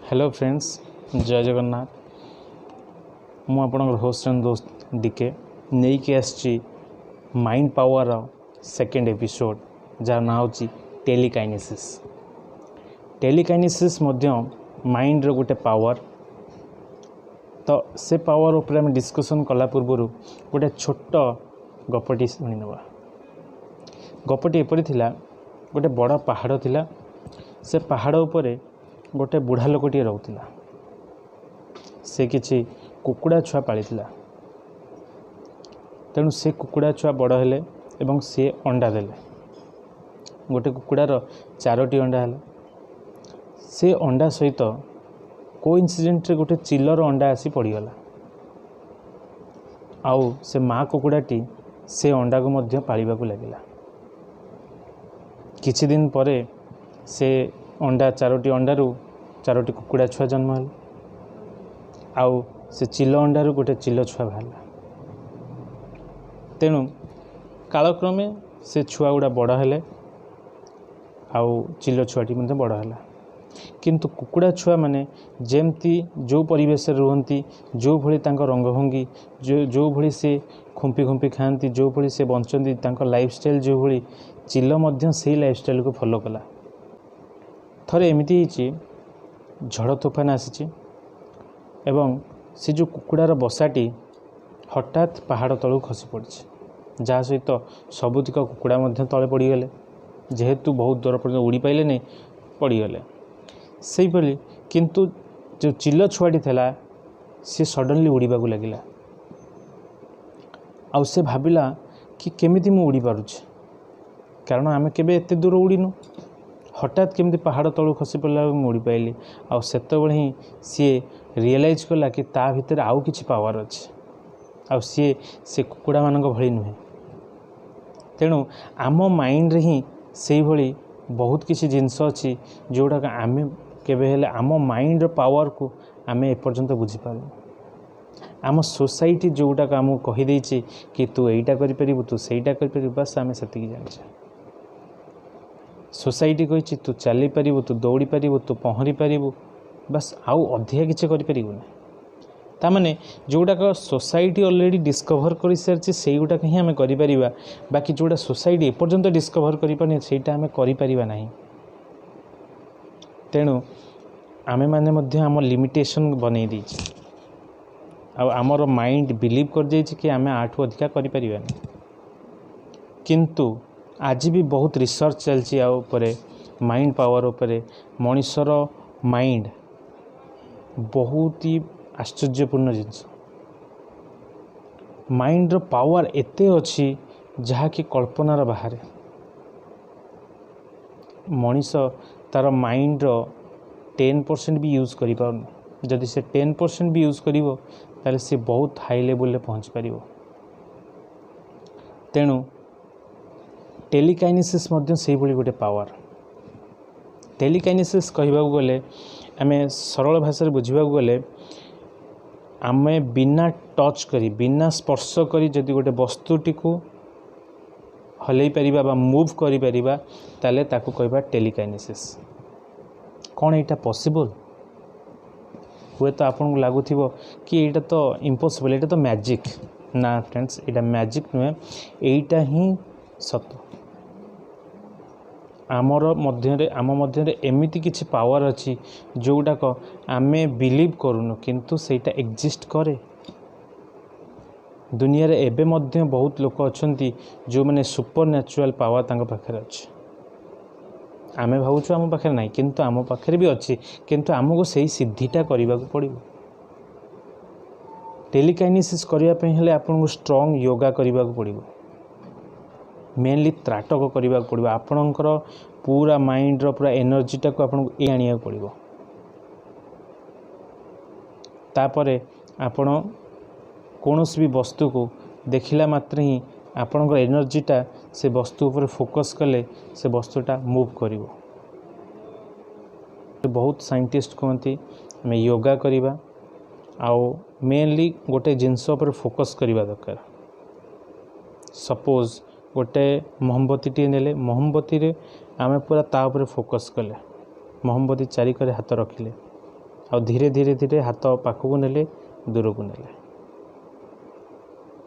Hello friends, जय जगन्नाथ। मु आपणकर होस्ट एंड दोस्त डीके नहीं कि आसी mind power second episode jar ना हो टेलीकाइनेसिस। टेलीकाइनेसिस माइंड रो गोटे पावर। तो से पावर उपरे हम डिस्कसन कला पूर्व गोटे छोट गपटी शुणी नवा। गपटी एपरी थिला, गोटे बड़ पहाड़ थिला। से पहाड़ उपरे गोटे बुढ़ा लोकटी रोला। से किछि कुकुड़ा छुआ पालिथिला। तेणु से कुकुड़ा छुआ बड़ हेले एवं सी अंडा देले। गोटे कुकुड़ार 4टी अंडा है। से अंडा सहित कोइंसिडेंट रे गोटे चिलर अंडा आसी पड़गला। आउ से माँ कुकुड़ाटी से अंडा को मध्य पालिबा को लागिला। किछि दिन परे से अंडा 4टी अंडारू 4टी कुकुड़ा छुआ जन्म है। आउ से चिल अंडारू गोटे चिल छुआ बाहर। तेणु कालक्रमे से छुआ गुड़ा बड़ हेले, आउ चिल छुआटी मध्य बड़ है। किंतु कुकुड़ा छुआ माने जेमती जो परिवेश रुहंती, जो भली तांको रंगभंगी, जो भली से खुंपी खुंपी खाती, जो भली से बंचती, तांको लाइफस्टाइल जो भली, चिल मध्य से लाइफस्टाइल को फॉलो कला। थरे एमती झड़ तूफान आसी एवं से जो कुकुड़ार बसाटी हठात पहाड़ तलू खसी पड़ी, जहाँ सहित सबुतिक कुकुड़ा मध्य तले पड़गले। जेहेतु बहुत दूर पर्यटन उड़ी पाइले नहीं, पड़गले से भली। किंतु जो चिल छुआटी था सी सडनली उड़ीबा लगिला। आउ से भाविला कि केमिति मु उड़ी पारुछि, कारण आमे केबे एते दूर उड़ीनु। हठात केमती पहाड़ तलू खसी पड़ा उड़ी पाइली। आउ सेतबेले ही सी रियलाइज कला कि ता भितर आउ किछि पावर अछि। आउ सी से कुकुड़ा मानक भली नुहे। तेणु आम माइंड रे ही से भली बहुत किछि जिनस अछि जोड़ा आमे केबे हेले आम माइंड रो पावर को आमे एपर्यंत बुझी पारु। आम सोसाइटी जोटा आमको कहि देछि कि तू एइटा करि परिबु, तू सेइटा करि परिबु, बस आमे सेतिकी जानिछे। सोसाइटी कही तू चली पारिबु, तू दौड़ी पारिबु, तू पहरी पारिबु, बस आउ अधिका किछि करि परिबुनी। ता माने जोटाक सोसाइटी ऑलरेडी डिस्कवर कर सारी से गुटाक ही आम कर। बाकी जोटा सोसाइटी एपर्यंत डिस्कवर कर सेटा आम कर ना। तेणु आमे माने मध्य आम लिमिटेशन बनै देछि। आमर माइंड बिलीव कर जाइछि कि आमे आठु अधिका करि परिबानी। किंतु आज भी बहुत रिसर्च चलछि आ उपरे, माइंड पावर उपरे। मनुष्यर माइंड बहुत ही आश्चर्यपूर्ण जिनस। माइंड रो पावर एते अछि जहा कि कल्पनार बाहर। मनीष तार माइंड रो 10% भी यूज करि पाउनी। जदि से 10% भी यूज करिवो ताले से बहुत हाई लेवल ले पहुंच पारिवो। तेणु टेलीकाइनेसिस मध्य से भली गोटे पावर। टेलीकाइनेसिस कहबा गले आमे सरल भाषा बुझा गले आमे बिना टच करी, बिना स्पर्श करी जदि गोटे वस्तुटी को हलई परिबा बा मूव करि परिबा ताले ताकू कहबा टेलीकाइनेसिस। कौन एटा पॉसिबल? हुए तो आपन को लागुथिबो कि एटा तो इम्पॉसिबल, एटा तो मैजिक। ना फ्रेंड्स, एटा मैजिक नुहे, एटा ही सत। आम मध्य एमिति किछि पावर अछि जोटाक आमे बिलीव करूनु, किंतु सेटा एक्जिस्ट करे। दुनिया रे एबे मध्य बहुत लोक अछंती जो माने सुपर नेचुरल पावर तांको पाखरे अछि। आमे भावुछु आम पाखरे नाही, किंतु आम पाखरे भी अछि। किंतु आमको सेही सिद्धिटा करिबा को पड़िबो। टेलीकाइनेसिस करिया पे हेले आपन को स्ट्रांग योगा करिबा को पड़िबो। मेनली त्राटक करने को पड़ो। आपणकर पूरा माइंड रो पूरा एनर्जीटा को आपन को आनिया पड़ो। तापरे आपण कौनसी भी वस्तु को देखिला मात्र ही आपणकर एनर्जीटा से वस्तु उपर फोकस कले से वस्तुटा मूव करिवो। बहुत साइंटिस्ट कहती आम योगा करिबा, आउ मेनली गोटे जिनस उपर फोकस करिबा दरकार। सपोज गोटे मोमबत्ती टी नेले, मोमबत्ती रे आमे पूरा ता ऊपर फोकस कले, मोमबत्ती चारिकरे हाथ रखिले, आ धीरे धीरे धीरे हाथ पाखक नेले दूर को नेले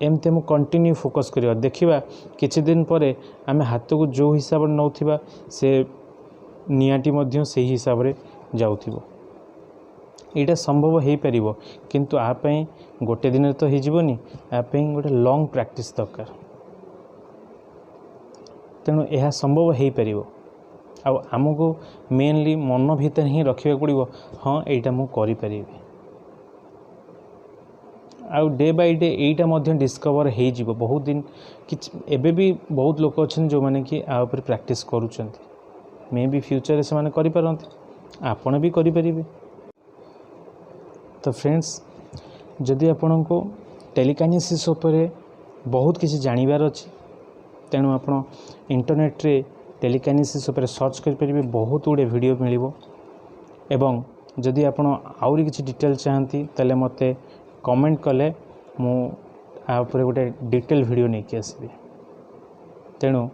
एमती आम कंटिन्यू फोकस करवा देखा किछि दिन पर आम हाथ को जो हिसाब से नौथिबा से नियाटी मध्य से हिसाब से जाउथिबो एटा संभव हो पारिबो किंतु आपाई गोटे दिन तो होजनी आपाई गोटे लॉन्ग प्रैक्टिस दरकार तेणु यह संभव हो पारिबो आमको मेनली मन भीतर ही रखा पड़ो हाँ यहाँ मु करि परिबी आउ day by day Etah Madhya discover हो जिवो बहुत दिन कि एबे भी बहुत लोक अच्छे जो मैंने कि आ ऊपर प्रैक्टिस करुँच मे भी फ्यूचर से माने करि पारंती आपण भी करि परिबे। तो फ्रेंड्स जदि आपण को टेलीकाइनेसिस उपरे बहुत किसी जानिबार अछि तेणु आपण इंटरनेट रे टेलीकाइनेसिस उपरे सर्च कर परिबे बहुत गुडे वीडियो मिलिबो एवं जदि आपण आउरी किसी डिटेल चाहती ताले मते कमेंट कले मु आ उपरे गोटे डिटेल वीडियो नहीं कि आसबि तेणु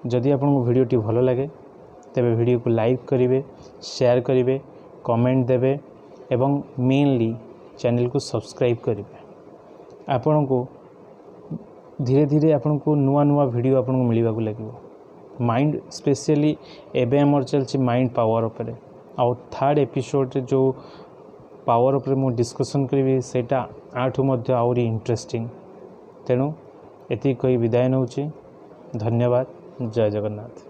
जदि आपन वीडियो टी भलो लगे तेबे वीडियो को लाइक करिवे शेयर करिवे कमेंट देवे एवं मेनली चैनल को सब्सक्राइब करिवे आपन को धीरे धीरे आपन को नुआ नुआ वीडियो आपन को मिलवा को लगिवो माइंड स्पेशली एबे हमर चलछि माइंड पावर उपरे आउ थर्ड एपिसोड रे जो पावर उपरे मु डिस्कशन करी सेटा आठू मध्य आउरी इंटरेस्टिंग तेणु एति कोई विदाय नउछि धन्यवाद जय जगन्नाथ।